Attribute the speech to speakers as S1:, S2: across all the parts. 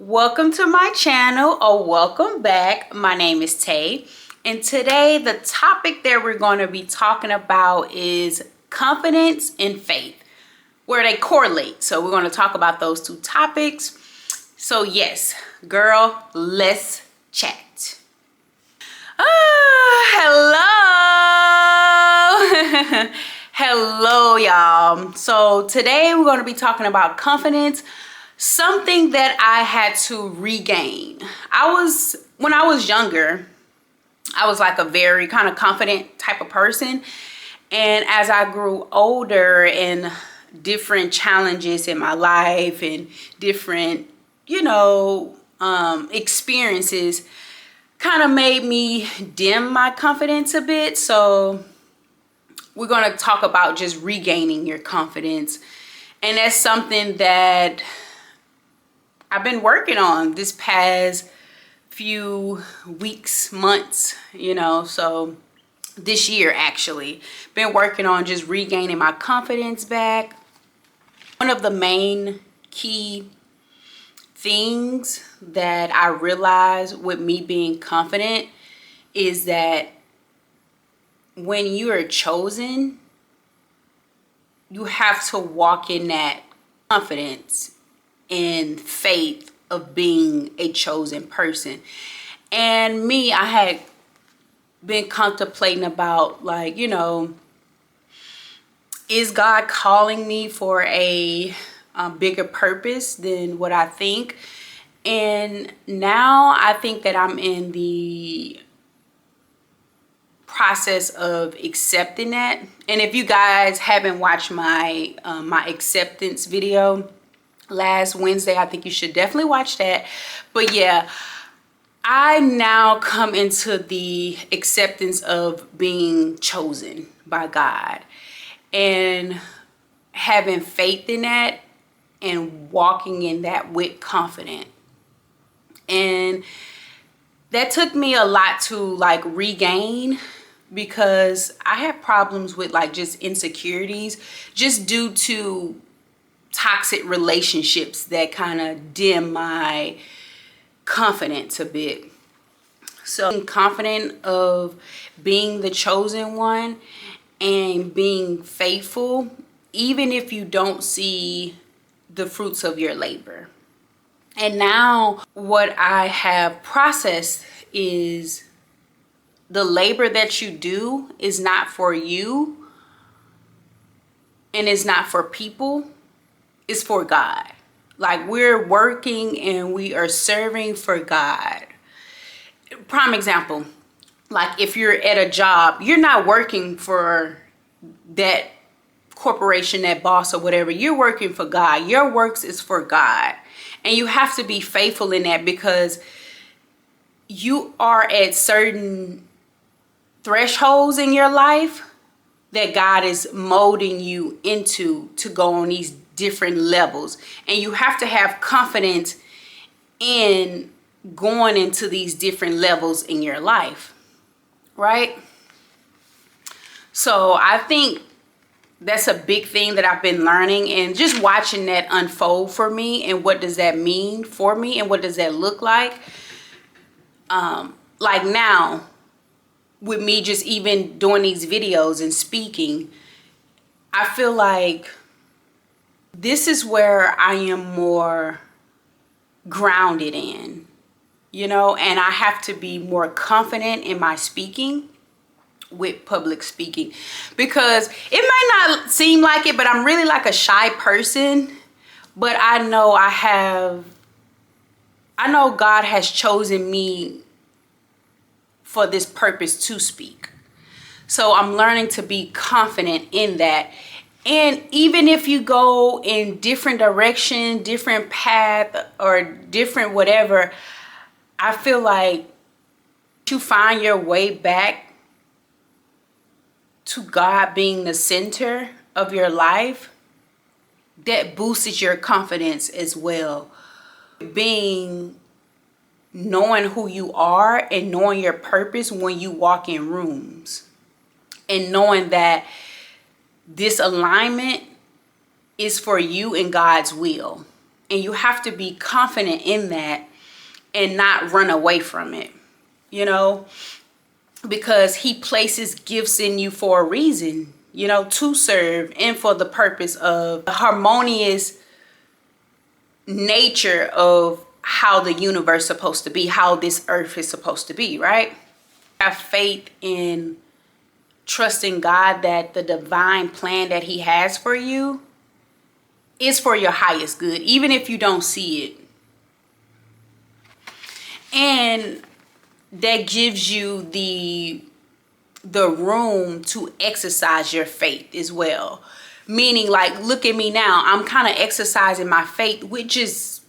S1: Welcome to my channel, or welcome back. My name is Tay, and today the topic that we're going to be talking about is confidence and faith, where they correlate. So we're going to talk about those two topics. So yes, girl, let's chat. Hello. Hello, y'all. So today we're going to be talking about confidence, something that I had to regain. When I was younger, I was like a very kind of confident type of person. And as I grew older and different challenges in my life and different, experiences kind of made me dim my confidence a bit. So we're going to talk about just regaining your confidence. And that's something that I've been working on this past few weeks, months, so this year actually. Been working on just regaining my confidence back. One of the main key things that I realized with me being confident is that when you are chosen, you have to walk in that confidence and faith of being a chosen person. And me, I had been contemplating about, is God calling me for a bigger purpose than what I think? And now I think that I'm in the process of accepting that. And if you guys haven't watched my acceptance video last Wednesday, I think you should definitely watch that. But yeah, I now come into the acceptance of being chosen by God and having faith in that and walking in that with confidence. And that took me a lot to regain, because I had problems with just insecurities just due to toxic relationships that kind of dim my confidence a bit. So being confident of being the chosen one and being faithful, even if you don't see the fruits of your labor. And now what I have processed is the labor that you do is not for you and it's not for people. Is for God. We're working and we are serving for God. Prime example, if you're at a job, you're not working for that corporation, that boss or whatever. You're working for God. Your works is for God. And you have to be faithful in that, because you are at certain thresholds in your life that God is molding you into to go on these different levels, and you have to have confidence in going into these different levels in your life, right? So I think that's a big thing that I've been learning, and just watching that unfold for me, and what does that mean for me, and what does that look like. Now with me just even doing these videos and speaking, I feel like this is where I am more grounded in, and I have to be more confident in my speaking, with public speaking, because it might not seem like it, but I'm really a shy person. But I know God has chosen me for this purpose to speak. So I'm learning to be confident in that. And even if you go in different direction, different path, or different whatever, I feel like you find your way back to God being the center of your life, that boosts your confidence as well. Knowing who you are and knowing your purpose when you walk in rooms, and knowing that this alignment is for you in God's will. And you have to be confident in that and not run away from it, you know, because he places gifts in you for a reason, you know, to serve and for the purpose of the harmonious nature of how the universe is supposed to be, how this earth is supposed to be, right? Have faith in trusting God that the divine plan that he has for you is for your highest good, even if you don't see it. And that gives you the room to exercise your faith as well. Meaning, like, look at me now. I'm kind of exercising my faith, which is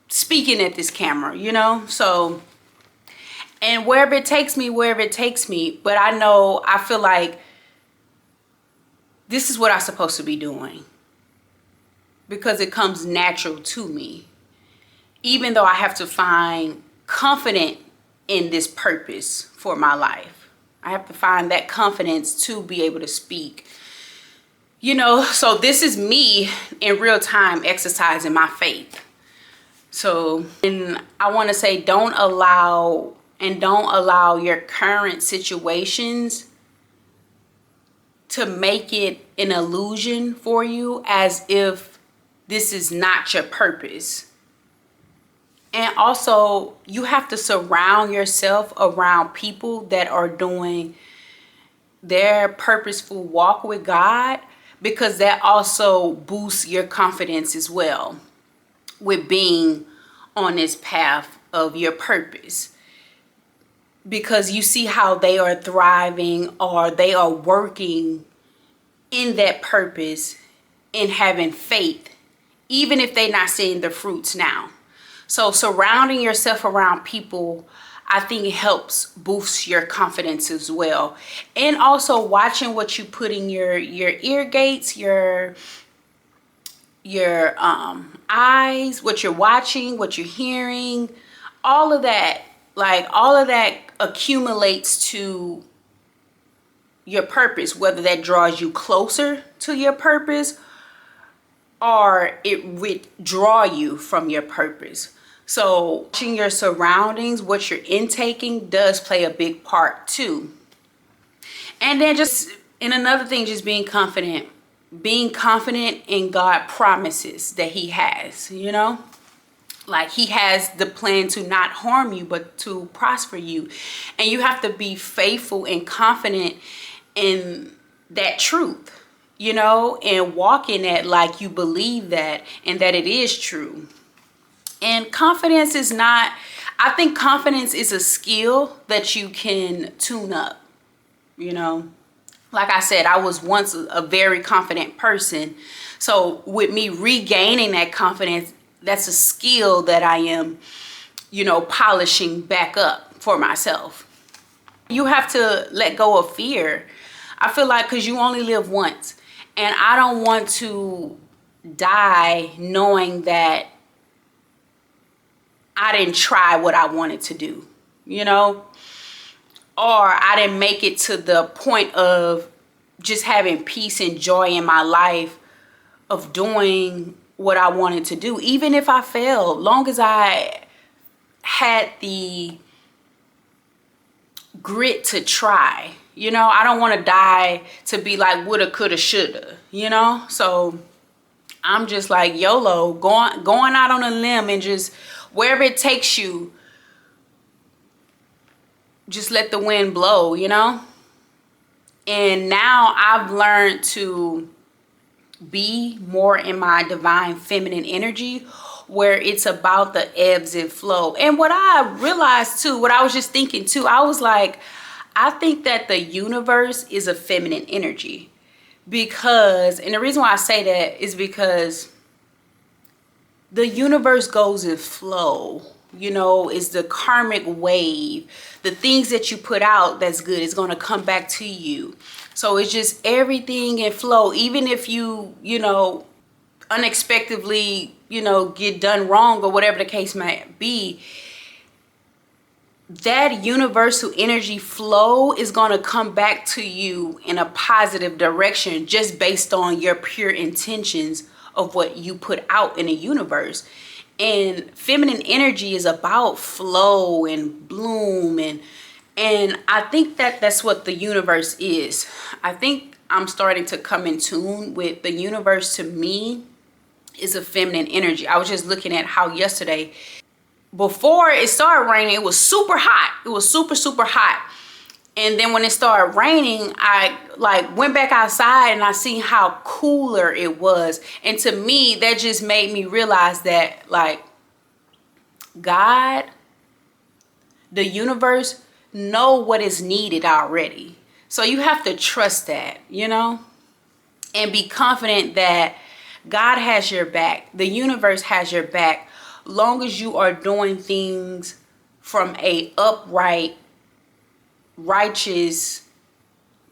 S1: speaking at this camera, you know? So, and wherever it takes me, wherever it takes me. But I feel like this is what I'm supposed to be doing, because it comes natural to me. Even though I have to find confidence in this purpose for my life. I have to find that confidence to be able to speak. You know, so this is me in real time exercising my faith. So, and I want to say, don't allow your current situations to make it an illusion for you as if this is not your purpose. And also, you have to surround yourself around people that are doing their purposeful walk with God, because that also boosts your confidence as well with being on this path of your purpose. Because you see how they are thriving, or they are working in that purpose and having faith, even if they're not seeing the fruits now. So surrounding yourself around people, I think it helps boost your confidence as well. And also watching what you put in your ear gates, your eyes, what you're watching, what you're hearing, all of that, like all of that accumulates to your purpose, whether that draws you closer to your purpose or it withdraw you from your purpose. So watching your surroundings, what you're intaking, does play a big part too. And then and another thing, just being confident in God promises that he has, you know, like he has the plan to not harm you, but to prosper you. And you have to be faithful and confident in that truth, you know, and walk in it like you believe that and that it is true. And confidence is not, I think confidence is a skill that you can tune up, you know. Like I said, I was once a very confident person. So with me regaining that confidence, that's a skill that I am, you know, polishing back up for myself. You have to let go of fear. I feel like, because you only live once. And I don't want to die knowing that I didn't try what I wanted to do, you know, or I didn't make it to the point of just having peace and joy in my life of doing what I wanted to do. Even if I failed, long as I had the grit to try, you know, I don't want to die to be like woulda, coulda, shoulda, you know. So I'm just like YOLO, going out on a limb and just wherever it takes you, just let the wind blow, you know. And now I've learned to be more in my divine feminine energy, where it's about the ebbs and flow. And what I realized too, what I was just thinking too, I was like, I think that the universe is a feminine energy, because, and the reason why I say that is because the universe goes in flow, you know. It's the karmic wave. The things that you put out that's good is going to come back to you. So it's just everything in flow. Even if you know, unexpectedly, you know, get done wrong or whatever the case might be, that universal energy flow is going to come back to you in a positive direction, just based on your pure intentions of what you put out in the universe. And feminine energy is about flow and bloom, and I think that that's what the universe is. I think I'm starting to come in tune with the universe. To me, is a feminine energy. I was just looking at how yesterday, before it started raining, it was super hot. It was super, super hot. And then when it started raining, I like went back outside and I seen how cooler it was. And to me, that just made me realize that like God, the universe, know what is needed already. So you have to trust that, you know, and be confident that God has your back. The universe has your back, long as you are doing things from a upright, righteous,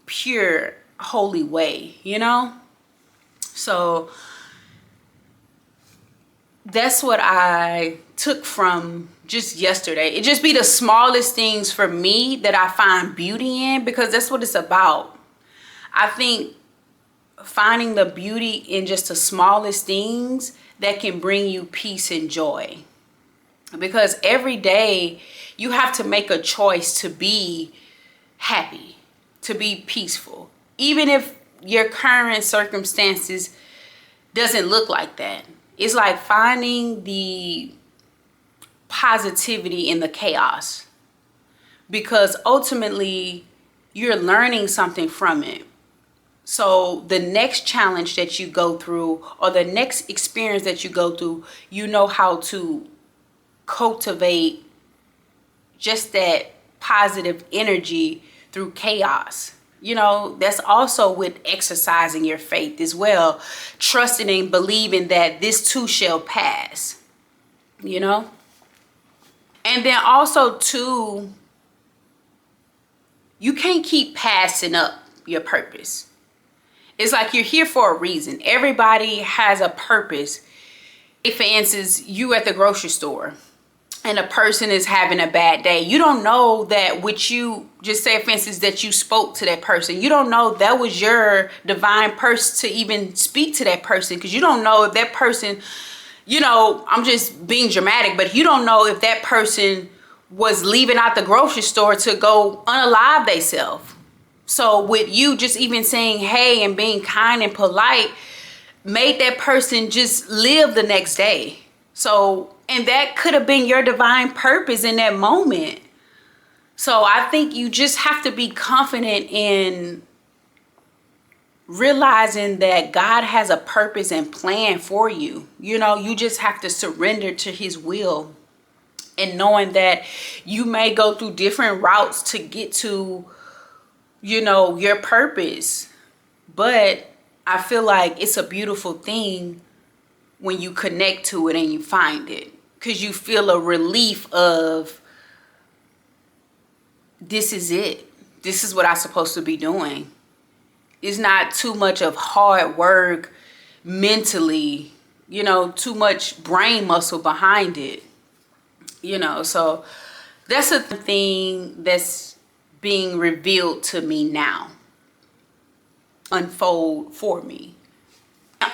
S1: pure, holy way, you know? So that's what I took from just yesterday. It just be the smallest things for me that I find beauty in, because that's what it's about. I think finding the beauty in just the smallest things that can bring you peace and joy. Because every day you have to make a choice to be happy, to be peaceful, even if your current circumstances doesn't look like that. It's like finding the positivity in the chaos, because ultimately you're learning something from it. So the next challenge that you go through, or the next experience that you go through, you know how to cultivate just that positive energy through chaos. You know, that's also with exercising your faith as well, trusting and believing that this too shall pass, you know. And then also too, you can't keep passing up your purpose. It's like you're here for a reason. Everybody has a purpose. For instance, you at the grocery store and a person is having a bad day. You don't know that what you just say, for instance, that you spoke to that person. You don't know that was your divine purpose to even speak to that person, because you don't know if that person, you know, I'm just being dramatic, but you don't know if that person was leaving out the grocery store to go unalive themselves. So with you just even saying hey and being kind and polite made that person just live the next day. So, and that could have been your divine purpose in that moment. So I think you just have to be confident in realizing that God has a purpose and plan for you. You know, you just have to surrender to his will, and knowing that you may go through different routes to get to, you know, your purpose. But I feel like it's a beautiful thing when you connect to it and you find it, because you feel a relief of, this is it. This is what I'm supposed to be doing. It's not too much of hard work mentally, you know, too much brain muscle behind it, you know. So that's a thing that's being revealed to me now, unfold for me.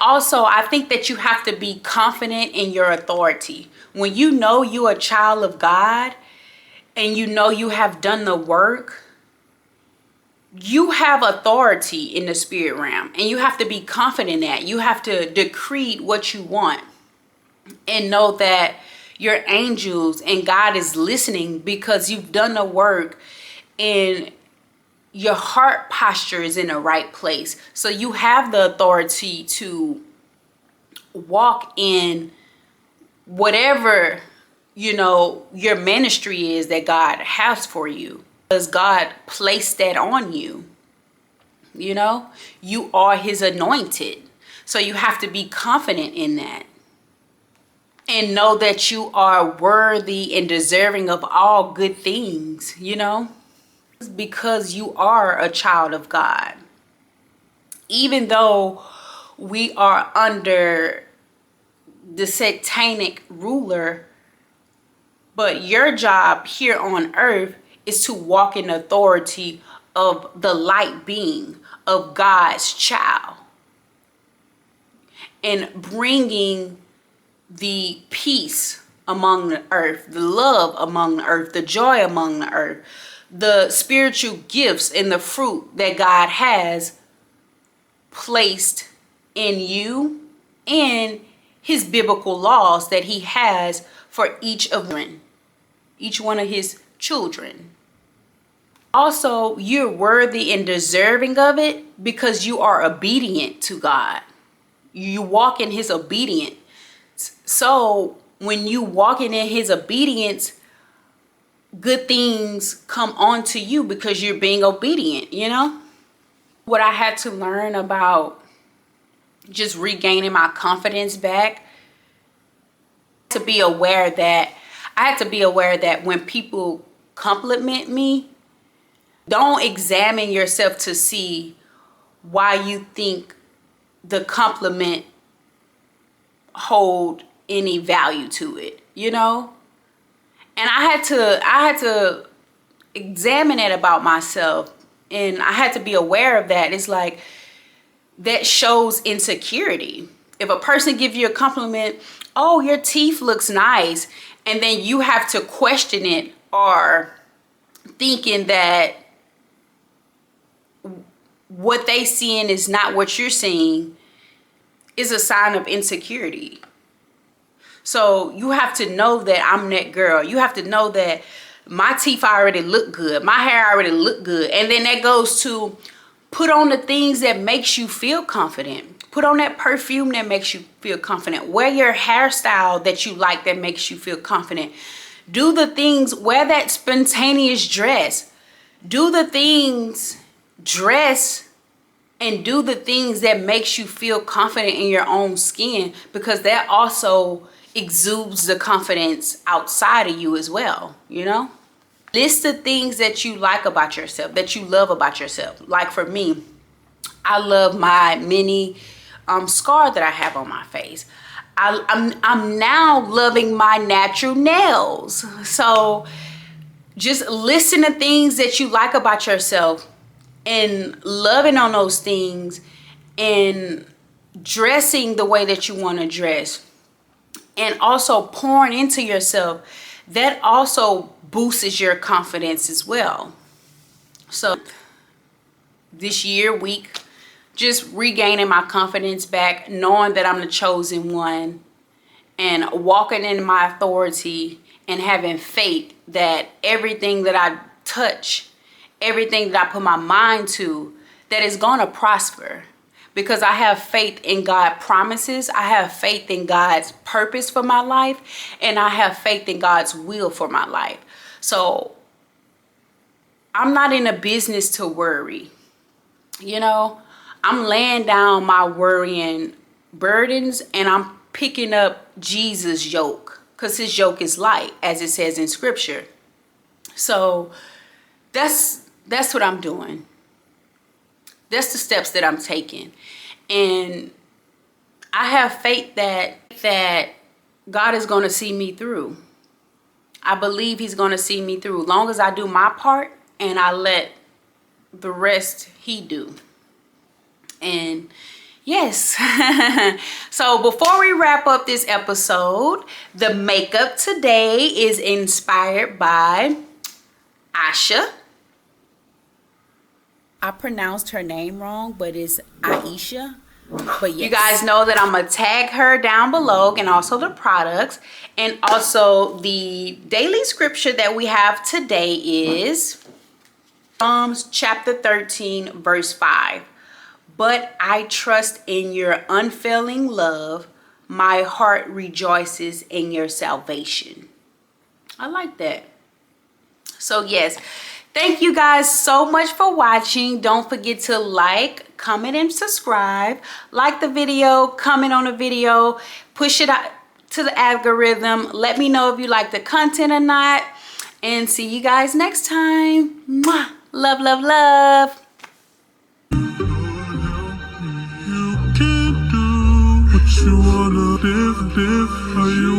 S1: Also, I think that you have to be confident in your authority. When you know you're a child of God and you know you have done the work, you have authority in the spirit realm, and you have to be confident in that. You have to decree what you want and know that your angels and God is listening, because you've done the work and your heart posture is in the right place. So you have the authority to walk in whatever, you know, your ministry is that God has for you, because God placed that on you. You know, you are his anointed. So you have to be confident in that and know that you are worthy and deserving of all good things, you know, because you are a child of God. Even though we are under the satanic ruler, but your job here on earth is to walk in authority of the light being of God's child. and bringing the peace among the earth, the love among the earth, the joy among the earth, the spiritual gifts and the fruit that God has placed in you, and his biblical laws that he has for each one of his children. Also, you're worthy and deserving of it because you are obedient to God. You walk in his obedience. So when you walking in his obedience, good things come onto you because you're being obedient, you know? What I had to learn about just regaining my confidence back, I had to be aware that when people compliment me, don't examine yourself to see why you think the compliment hold any value to it, you know? And I had to examine it about myself, and I had to be aware of that. It's like that shows insecurity. If a person gives you a compliment, oh, your teeth looks nice, and then you have to question it or thinking that what they seeing is not what you're seeing, is a sign of insecurity. So you have to know that I'm that girl. You have to know that my teeth already look good. My hair already look good. And then that goes to put on the things that makes you feel confident. Put on that perfume that makes you feel confident. Wear your hairstyle that you like that makes you feel confident. Do the things, wear that spontaneous dress. Do the things, dress and do the things that makes you feel confident in your own skin, because that also exudes the confidence outside of you as well, you know? List the things that you like about yourself, that you love about yourself. Like for me, I love my mini scar that I have on my face. I'm now loving my natural nails. So just listen to things that you like about yourself and loving on those things and dressing the way that you want to dress, and also pouring into yourself. That also boosts your confidence as well. So this week, just regaining my confidence back, knowing that I'm the chosen one, and walking in my authority and having faith that everything that I touch, everything that I put my mind to, that is going to prosper. Because I have faith in God's promises. I have faith in God's purpose for my life. And I have faith in God's will for my life. So I'm not in a business to worry. You know, I'm laying down my worrying burdens and I'm picking up Jesus' yoke. Because his yoke is light, as it says in scripture. So that's what I'm doing. That's the steps that I'm taking. And I have faith that God is going to see me through. I believe he's going to see me through. As long as I do my part and I let the rest he do. And yes. So before we wrap up this episode, the makeup today is inspired by Asha. I pronounced her name wrong, but it's Aisha. But yes. You guys know that I'm going to tag her down below, and also the products. And also the daily scripture that we have today is Psalms chapter 13, verse 5. But I trust in your unfailing love. My heart rejoices in your salvation. I like that. So yes. Thank you guys so much for watching. Don't forget to like, comment, and subscribe. Like the video, comment on the video, push it out to the algorithm. Let me know if you like the content or not. And see you guys next time. Mwah. Love, love, love. You can't do what you wanna live, how you